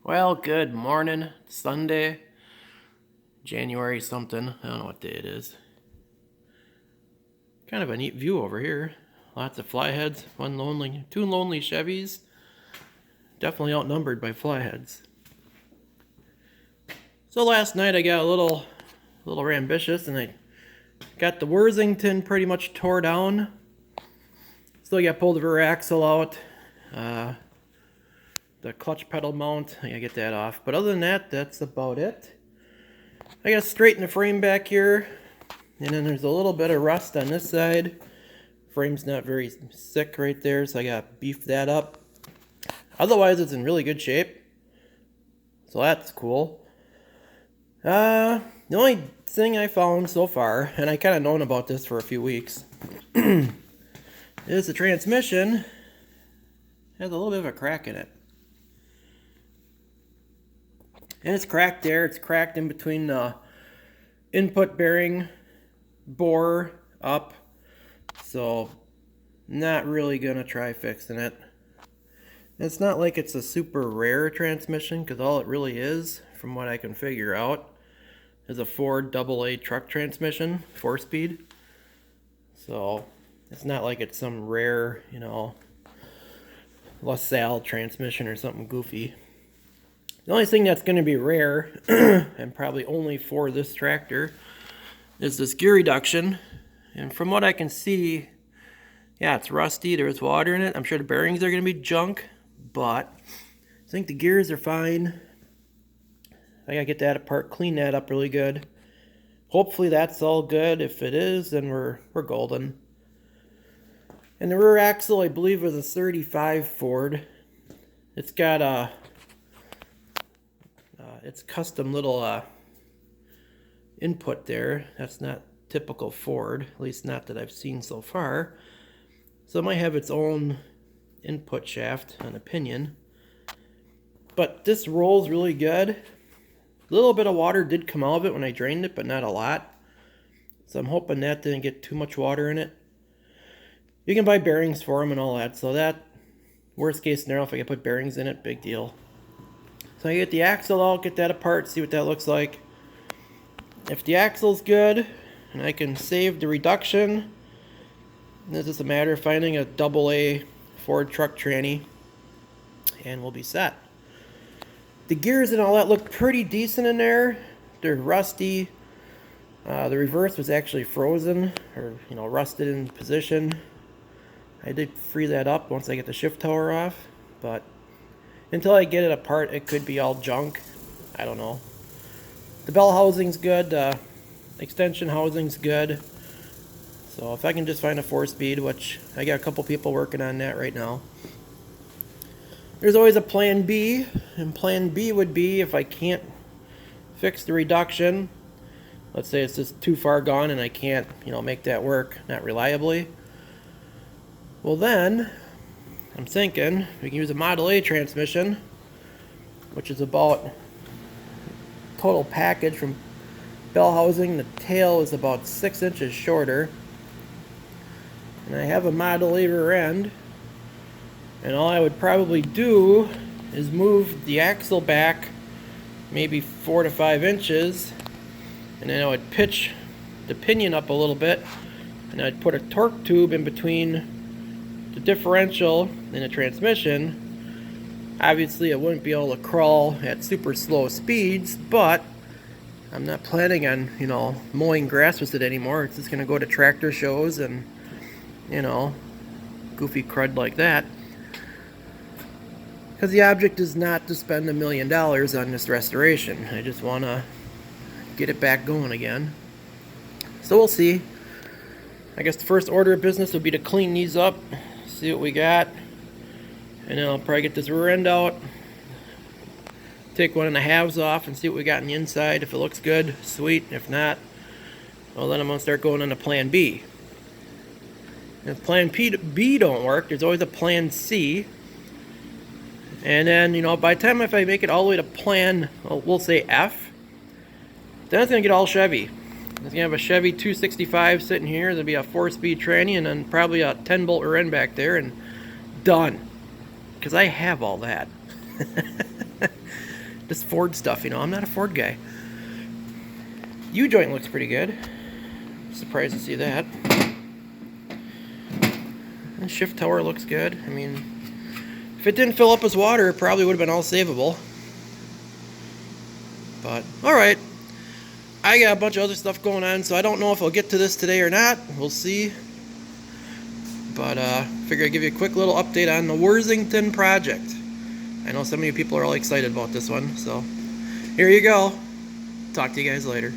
Well, good morning. Sunday, January something. I don't know what day it is. Kind of a neat view over here. Lots of flyheads. Two lonely Chevys. Definitely outnumbered by flyheads. So last night I got a little ambitious and I got the Worthington pretty much tore down. Still got pulled the rear axle out. The clutch pedal mount, I gotta get that off. But other than that, that's about it. I gotta straighten the frame back here. And then there's a little bit of rust on this side. Frame's not very thick right there, so I gotta beef that up. Otherwise, it's in really good shape. So that's cool. The only thing I found so far, and I kind of known about this for a few weeks, is the transmission has a little bit of a crack in it. And it's cracked there. It's cracked in between the input bearing bore up. So, not really going to try fixing it. It's not like it's a super rare transmission, because all it really is, from what I can figure out, is a Ford AA truck transmission, 4-speed. So, it's not like it's some rare, LaSalle transmission or something goofy. The only thing that's going to be rare, and probably only for this tractor, is this gear reduction. And from what I can see, yeah, it's rusty, there's water in it. I'm sure the bearings are going to be junk, but I think the gears are fine. I got to get that apart, clean that up really good. Hopefully that's all good. If it is, then we're golden. And the rear axle, I believe, was a 35 Ford. It's got a it's custom little input there. That's not typical Ford, at least not that I've seen so far. So it might have its own input shaft on a pinion. But this rolls really good. A little bit of water did come out of it when I drained it, but not a lot. So I'm hoping that didn't get too much water in it. You can buy bearings for them and all that. So that, worst case scenario, if I can put bearings in it, big deal. So I get the axle out, get that apart, see what that looks like. If the axle's good, and I can save the reduction, this is a matter of finding a AA Ford truck tranny, and we'll be set. The gears and all that look pretty decent in there. They're rusty. The reverse was actually frozen, or rusted in position. I did free that up once I get the shift tower off, but until I get it apart, it could be all junk. I don't know. The bell housing's good. The extension housing's good. So if I can just find a 4-speed, which I got a couple people working on that right now. There's always a plan B. And plan B would be if I can't fix the reduction. Let's say it's just too far gone and I can't, make that work, not reliably. Well then, I'm thinking we can use a Model A transmission, which is about total package from bell housing. The tail is about 6 inches shorter. And I have a Model A rear end. And all I would probably do is move the axle back maybe 4 to 5 inches. And then I would pitch the pinion up a little bit. And I'd put a torque tube in between the differential and the transmission. Obviously it wouldn't be able to crawl at super slow speeds, but I'm not planning on, mowing grass with it anymore. It's just going to go to tractor shows and, goofy crud like that. Because the object is not to spend $1 million on this restoration. I just want to get it back going again. So we'll see. I guess the first order of business would be to clean these up, see what we got, and then I'll probably get this rear end out, take one of the halves off and see what we got on the inside. If it looks good, sweet. If not, well, then I'm going to start going on to plan B. And if plan B don't work, there's always a plan C. And then, by the time if I make it all the way to plan, we'll say F, then it's going to get all Chevy. It's going to have a Chevy 265 sitting here. There'll be a 4-speed tranny and then probably a 10-bolt rear end back there and done. Because I have all that. Just Ford stuff, you know. I'm not a Ford guy. U-joint looks pretty good. Surprised to see that. And shift tower looks good. I mean, if it didn't fill up with water, it probably would have been all savable. But, alright. I got a bunch of other stuff going on, so I don't know if I'll get to this today or not. We'll see. But, figure I'd give you a quick little update on the Worthington project. I know some of you people are all excited about this one, so here you go. Talk to you guys later.